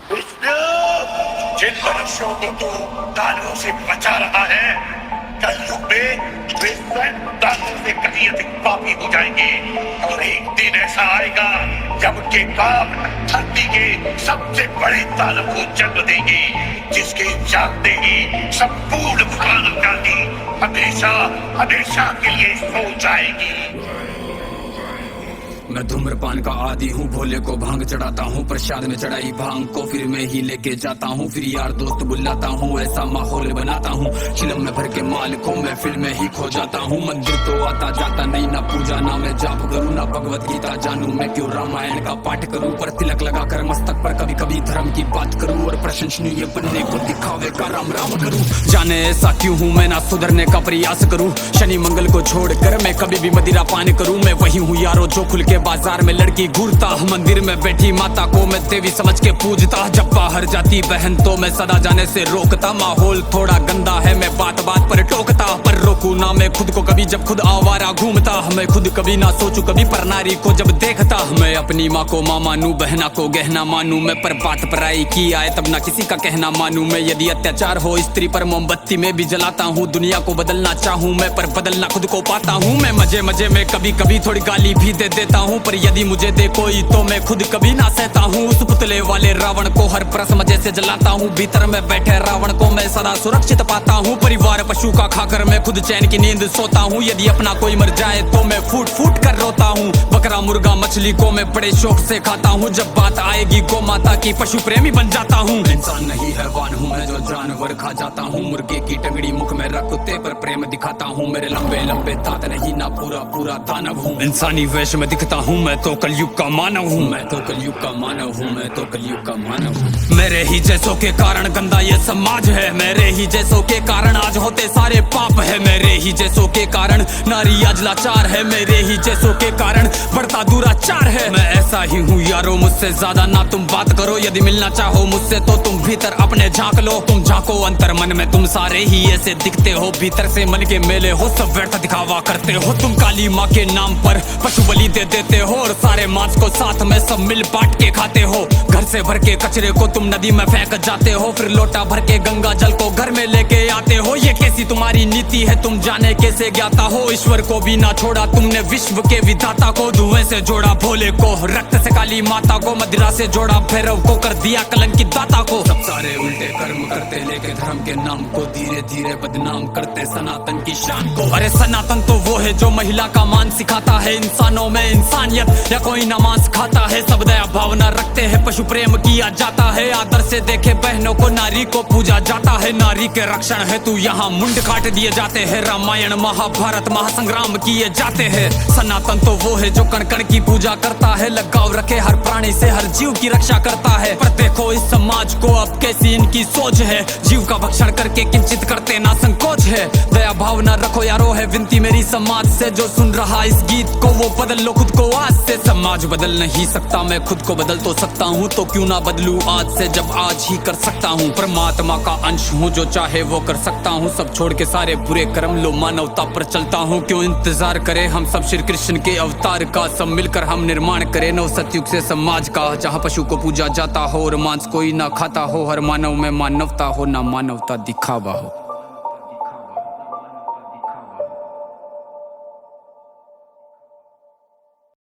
विष्णु, जिन मनुष्यों को तू दानवों से बचा रहा है, कलयुग में वे स्वयं दानवों से कहीं अधिक पापी हो जाएंगे। और एक दिन ऐसा आएगा जब उनके पाप धरती के सबसे बड़े दानव को जन्म देंगे, जिसके जागते ही संपूर्ण मानव जाति हमेशा हमेशा के लिए सो जाएगी। मैं धूम्रपान का आदी हूँ, भोले को भांग चढ़ाता हूँ, प्रसाद में चढ़ाई भांग को फिर मैं ही लेके जाता हूँ, फिर यार दोस्त बुलाता हूँ, ऐसा माहौल बनाता हूँ, चिलम में भर के माल को मैं फिल्म में ही खो जाता हूँ। मंदिर तो आता जाता नहीं, ना पूजा ना मैं जाप करूँ, ना भगवत गीता जानूं, मैं क्यों रामायण का पाठ करूँ, पर तिलक लगा कर मस्तक पर कभी कभी धर्म की बात करूँ, और प्रशंसनीय बनने को दिखावे का राम राम करूँ। जाने ऐसा क्यों हूँ मैं, ना सुधरने का प्रयास करूँ, शनि मंगल को छोड़कर मैं कभी भी मदिरा पान करूँ। मैं वही हूँ यारो जो खुल के बाजार में लड़की घूरता, मंदिर में बैठी माता को मैं देवी समझ के पूजता, जब बाहर जाती बहन तो मैं सदा जाने से रोकता। माहौल थोड़ा गंदा है, मैं बात बात पर टोकता, पर रोकू ना मैं खुद को कभी जब खुद आवारा घूमता। मैं खुद कभी ना सोचू कभी पर नारी को जब देखता, मैं अपनी माँ को माँ मानू, बहना को गहना मानू मैं, पर बात पराई की आए तब ना किसी का कहना मानू मैं। यदि अत्याचार हो स्त्री पर मोमबत्ती में भी जलाता हूँ, दुनिया को बदलना चाहूँ मैं, पर बदलना खुद को पाता हूँ मैं। मजे मजे में कभी कभी थोड़ी गाली भी दे देता हूँ, पर यदि मुझे दे कोई तो मैं खुद कभी ना सहता हूँ। उस पुतले वाले रावण को हर परस मजे से जलाता हूँ, भीतर में बैठे रावण को मैं सदा सुरक्षित पाता हूँ। परिवार पशु का खाकर मैं खुद चैन की नींद सोता हूँ, यदि अपना कोई मर जाए तो मैं फूट फूट कर रोता हूँ। बकरा मुर्गा मछली को मैं बड़े शौक से खाता हूँ, जब बात आएगी गौ माता की पशु प्रेमी बन जाता हूँ। इंसान नहीं हैवान हूँ मैं जो जानवर खा जाता हूँ, मुर्गे की टंगड़ी मुख में रख कुत्ते पर प्रेम दिखाता हूँ, मेरे लंबे लंबे दांत नहीं ना पूरा पूरा दानव हूँ। इंसानी वेश में दिखता हूँ मैं तो कलयुग का मानव हूँ, मैं तो कलयुग का मानव हूँ, मैं तो कलयुग का मानव हूँ। मेरे ही जैसों के कारण गंदा ये समाज है, मेरे ही जैसों के कारण आज होते सारे पाप है, मेरे ही जैसों के कारण नारी आज लाचार है, मेरे ही जैसों के कारण बढ़ता दुराचार है। मैं ऐसा ही हूँ यारो, मुझसे ज्यादा ना तुम बात करो, यदि मिलना चाहो मुझसे तो तुम भीतर अपने झांक लो। तुम झांको अंतर मन में, तुम सारे ही ऐसे दिखते हो, भीतर से मन के मेले हो, सब व्यर्थ दिखावा करते हो। तुम काली माँ के नाम पर पशु बलि दे देते हो, और सारे मांस को साथ में सब मिल बांट के खाते हो। घर से भर के कचरे को तुम नदी में फेंक जाते हो, फिर लोटा भर के गंगा जल को घर में लेके आते हो। ये कैसी तुम्हारी नीति है, तुम जाने कैसे ज्ञाता हो, ईश्वर को भी ना छोड़ा तुमने विश्व के विधाता को। धुएं से जोड़ा भोले को, रक्त से काली माता को, मदिरा से जोड़ा भैरव को, कर दिया कलंकित दाता को। सब सारे उल्टे कर्म करते लेके धर्म के नाम को, धीरे धीरे बदनाम करते सनातन की शान को। अरे सनातन तो वो है जो महिला का मान सिखाता है, इंसानों में इंसानियत या कोई ना मांस खाता है। सब दया भावना रखते हैं, पशु प्रेम किया जाता है, आदर से देखे बहनों को, नारी को पूजा जाता है। नारी के रक्षण है तू यहाँ मुंड काट दिए जाते हैं, रामायण महाभारत महासंग्राम किए जाते हैं। सनातन तो वो है जो कण कण की पूजा करता है, लगाव रखे हर प्राणी से, हर जीव की रक्षा करता है। पर देखो इस समाज को अब कैसी इनकी सोच है, जीव का भक्षण करके किंचित करते ना संकोच है। दया भावना रखो यारो है विनती मेरी समाज से, जो सुन रहा इस गीत को वो बदल लो खुद को आज से। समाज बदल नहीं सकता, मैं खुद को बदल तो सकता हूँ, तो क्यों ना बदलूं आज से जब आज ही कर सकता हूँ। परमात्मा का अंश हूँ, जो चाहे वो कर सकता हूँ, सब छोड़ के सारे बुरे कर्म लो, मानवता पर चलता हूँ। क्यों इंतजार करे हम सब श्री कृष्ण के अवतार का, सब मिलकर हम निर्माण करें नव सतयुग से समाज का, जहाँ पशु को पूजा जाता हो और मांस कोई ना खाता हो, हर मानव में मानवता हो ना मानवता दिखावा हो।